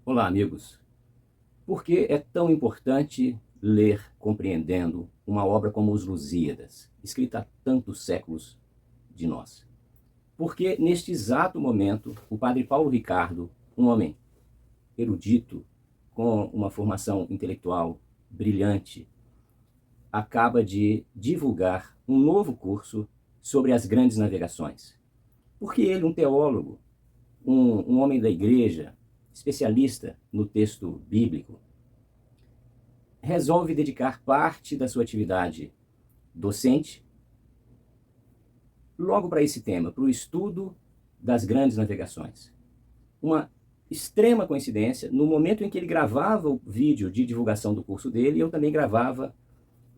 Olá, amigos. Por que é tão importante ler compreendendo uma obra como Os Lusíadas, escrita há tantos séculos de nós? Porque neste exato momento, o padre Paulo Ricardo, um homem erudito, com uma formação intelectual brilhante, acaba de divulgar um novo curso sobre as grandes navegações. Porque ele, um teólogo, um homem da igreja, especialista no texto bíblico, resolve dedicar parte da sua atividade docente logo para esse tema, para o estudo das grandes navegações. Uma extrema coincidência, no momento em que ele gravava o vídeo de divulgação do curso dele, eu também gravava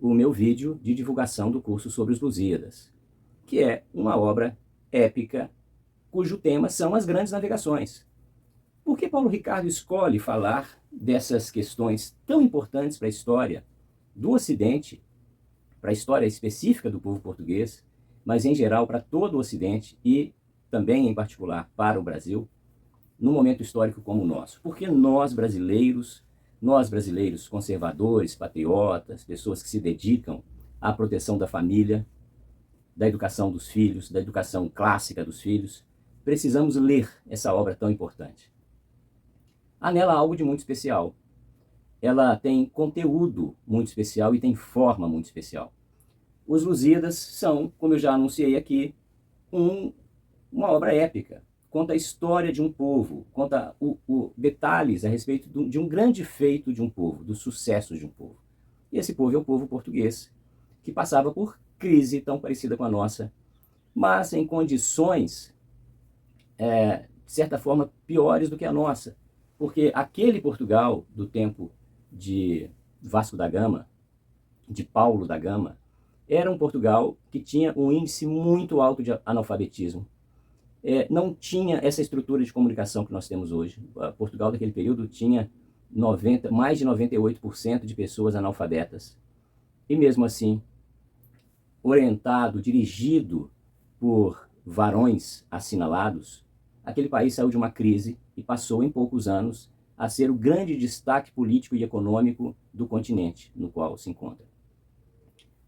o meu vídeo de divulgação do curso sobre os Lusíadas, que é uma obra épica cujo tema são as grandes navegações. Por que Paulo Ricardo escolhe falar dessas questões tão importantes para a história do Ocidente, para a história específica do povo português, mas em geral para todo o Ocidente e também em particular para o Brasil, num momento histórico como o nosso? Porque nós brasileiros conservadores, patriotas, pessoas que se dedicam à proteção da família, da educação dos filhos, da educação clássica dos filhos, precisamos ler essa obra tão importante. Há nela algo de muito especial. Ela tem conteúdo muito especial e tem forma muito especial. Os Lusíadas são, como eu já anunciei aqui, uma obra épica. Conta a história de um povo, conta detalhes a respeito de um grande feito de um povo, dos sucessos de um povo. E esse povo é o povo português, que passava por crise tão parecida com a nossa, mas em condições, de certa forma, piores do que a nossa. Porque aquele Portugal do tempo de Vasco da Gama, de Paulo da Gama, era um Portugal que tinha um índice muito alto de analfabetismo. Não tinha essa estrutura de comunicação que nós temos hoje. Portugal daquele período tinha mais de 98% de pessoas analfabetas. E mesmo assim, orientado, dirigido por varões assinalados, aquele país saiu de uma crise e passou em poucos anos a ser o grande destaque político e econômico do continente no qual se encontra.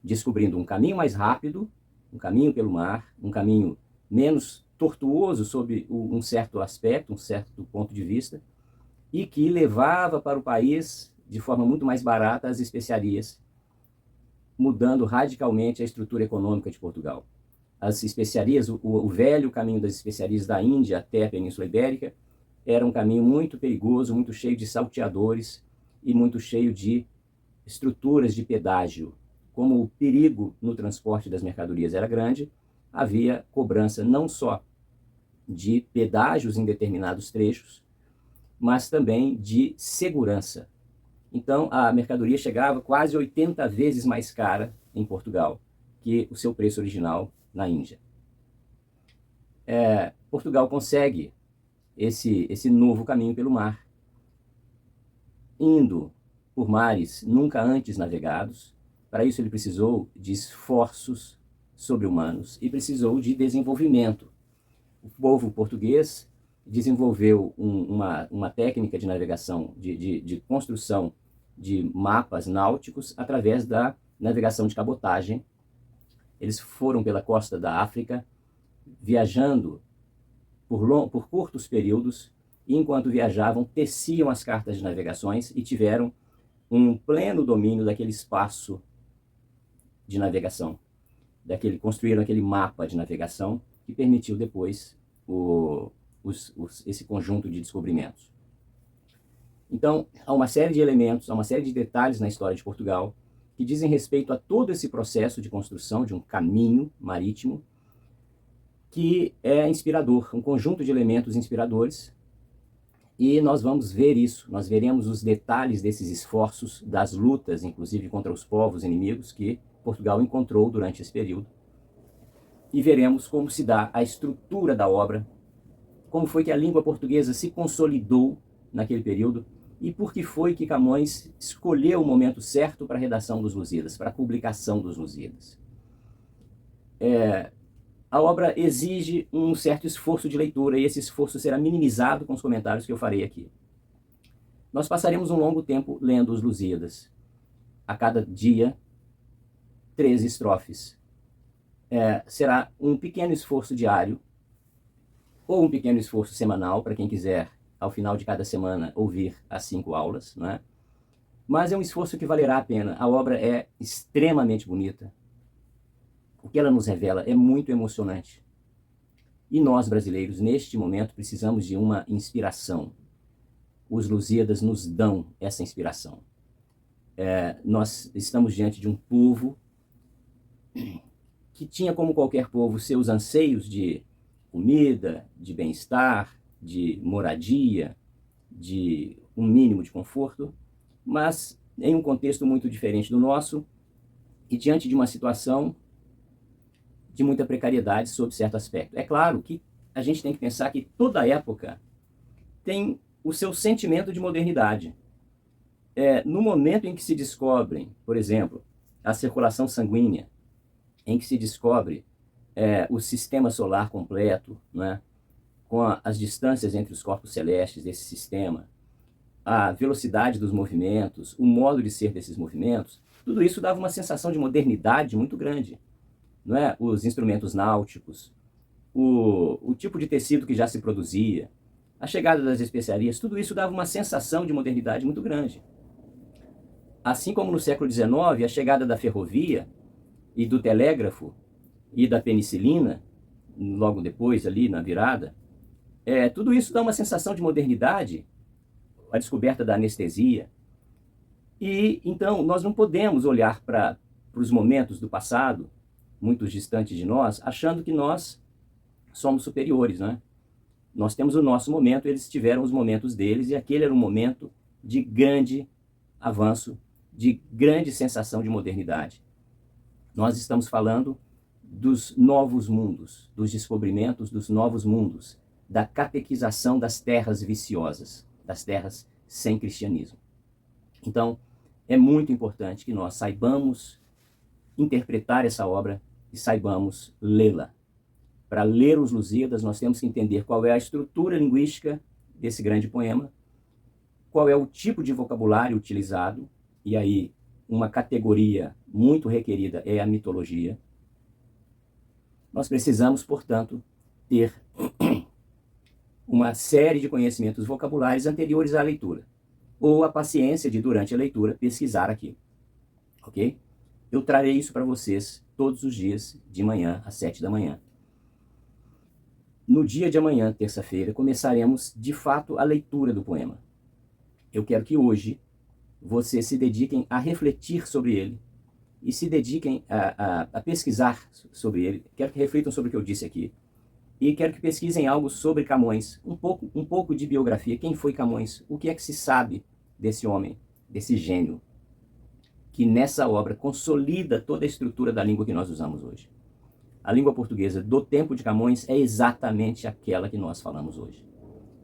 Descobrindo um caminho mais rápido, um caminho pelo mar, um caminho menos tortuoso sob um certo aspecto, um certo ponto de vista, e que levava para o país, de forma muito mais barata, as especiarias, mudando radicalmente a estrutura econômica de Portugal. As especiarias, o velho caminho das especiarias da Índia até a Península Ibérica, era um caminho muito perigoso, muito cheio de salteadores e muito cheio de estruturas de pedágio. Como o perigo no transporte das mercadorias era grande, havia cobrança não só de pedágios em determinados trechos, mas também de segurança. Então, a mercadoria chegava quase 80 vezes mais cara em Portugal que o seu preço original na Índia. Portugal consegue esse novo caminho pelo mar, indo por mares nunca antes navegados. Para isso ele precisou de esforços sobre-humanos e precisou de desenvolvimento. O povo português desenvolveu uma técnica de navegação, de construção de mapas náuticos através da navegação de cabotagem. Eles foram pela costa da África, viajando por curtos períodos, e enquanto viajavam, teciam as cartas de navegações e tiveram um pleno domínio daquele espaço de navegação. Construíram aquele mapa de navegação que permitiu depois esse conjunto de descobrimentos. Então, há uma série de elementos, há uma série de detalhes na história de Portugal que dizem respeito a todo esse processo de construção de um caminho marítimo que é inspirador, um conjunto de elementos inspiradores, e nós vamos ver isso, nós veremos os detalhes desses esforços, das lutas, inclusive contra os povos inimigos que Portugal encontrou durante esse período, e veremos como se dá a estrutura da obra, como foi que a língua portuguesa se consolidou naquele período, e por que foi que Camões escolheu o momento certo para a redação dos Lusíadas, para a publicação dos Lusíadas. A obra exige um certo esforço de leitura, e esse esforço será minimizado com os comentários que eu farei aqui. Nós passaremos um longo tempo lendo os Lusíadas. A cada dia, 13 estrofes. Será um pequeno esforço diário, ou um pequeno esforço semanal, para quem quiser, ao final de cada semana, ouvir as 5 aulas, não é? Mas é um esforço que valerá a pena. A obra é extremamente bonita. O que ela nos revela é muito emocionante. E nós, brasileiros, neste momento, precisamos de uma inspiração. Os Lusíadas nos dão essa inspiração. Nós estamos diante de um povo que tinha, como qualquer povo, seus anseios de comida, de bem-estar, de moradia, de um mínimo de conforto, mas em um contexto muito diferente do nosso e diante de uma situação de muita precariedade sob certo aspecto. É claro que a gente tem que pensar que toda época tem o seu sentimento de modernidade. No momento em que se descobrem, por exemplo, a circulação sanguínea, em que se descobre o sistema solar completo, né, com as distâncias entre os corpos celestes desse sistema, a velocidade dos movimentos, o modo de ser desses movimentos, tudo isso dava uma sensação de modernidade muito grande. Não é? Os instrumentos náuticos, o tipo de tecido que já se produzia, a chegada das especiarias, tudo isso dava uma sensação de modernidade muito grande. Assim como no século XIX, a chegada da ferrovia e do telégrafo e da penicilina, logo depois ali na virada, tudo isso dá uma sensação de modernidade, a descoberta da anestesia. E então nós não podemos olhar para os momentos do passado, muito distantes de nós, achando que nós somos superiores, né? Nós temos o nosso momento, eles tiveram os momentos deles, e aquele era um momento de grande avanço, de grande sensação de modernidade. Nós estamos falando dos novos mundos, dos descobrimentos dos novos mundos, da catequização das terras viciosas, das terras sem cristianismo. Então, é muito importante que nós saibamos interpretar essa obra e saibamos lê-la. Para ler os Lusíadas, nós temos que entender qual é a estrutura linguística desse grande poema, qual é o tipo de vocabulário utilizado, e aí uma categoria muito requerida é a mitologia. Nós precisamos, portanto, ter uma série de conhecimentos vocabulares anteriores à leitura, ou a paciência de, durante a leitura, pesquisar aquilo. Ok? Eu trarei isso para vocês todos os dias, de manhã às 7 da manhã. No dia de amanhã, terça-feira, começaremos, de fato, a leitura do poema. Eu quero que hoje vocês se dediquem a refletir sobre ele e se dediquem a pesquisar sobre ele. Quero que reflitam sobre o que eu disse aqui. E quero que pesquisem algo sobre Camões, um pouco de biografia. Quem foi Camões? O que é que se sabe desse homem, desse gênio, que nessa obra consolida toda a estrutura da língua que nós usamos hoje. A língua portuguesa do tempo de Camões é exatamente aquela que nós falamos hoje.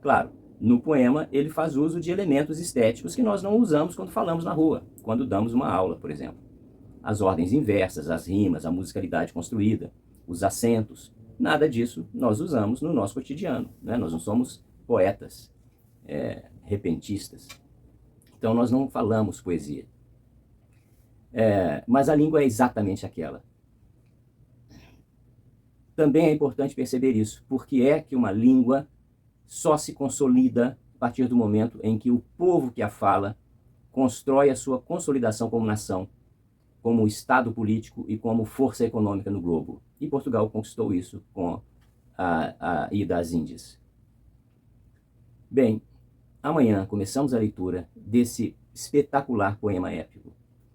Claro, no poema ele faz uso de elementos estéticos que nós não usamos quando falamos na rua, quando damos uma aula, por exemplo. As ordens inversas, as rimas, a musicalidade construída, os acentos, nada disso nós usamos no nosso cotidiano, né? Nós não somos poetas repentistas. Então nós não falamos poesia. Mas a língua é exatamente aquela. Também é importante perceber isso, porque é que uma língua só se consolida a partir do momento em que o povo que a fala constrói a sua consolidação como nação, como Estado político e como força econômica no globo. E Portugal conquistou isso com a ida às Índias. Bem, amanhã começamos a leitura desse espetacular poema épico.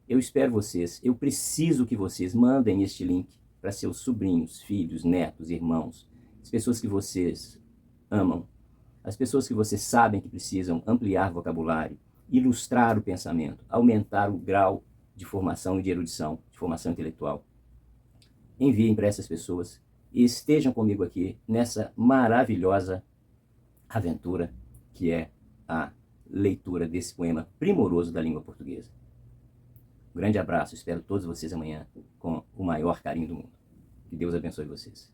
Eu espero vocês, eu preciso que vocês mandem este link para seus sobrinhos, filhos, netos, irmãos, as pessoas que vocês amam, as pessoas que vocês sabem que precisam ampliar vocabulário, ilustrar o pensamento, aumentar o grau de formação e de erudição, de formação intelectual. Enviem para essas pessoas e estejam comigo aqui nessa maravilhosa aventura que é a leitura desse poema primoroso da língua portuguesa. Um grande abraço, espero todos vocês amanhã com o maior carinho do mundo. Que Deus abençoe vocês.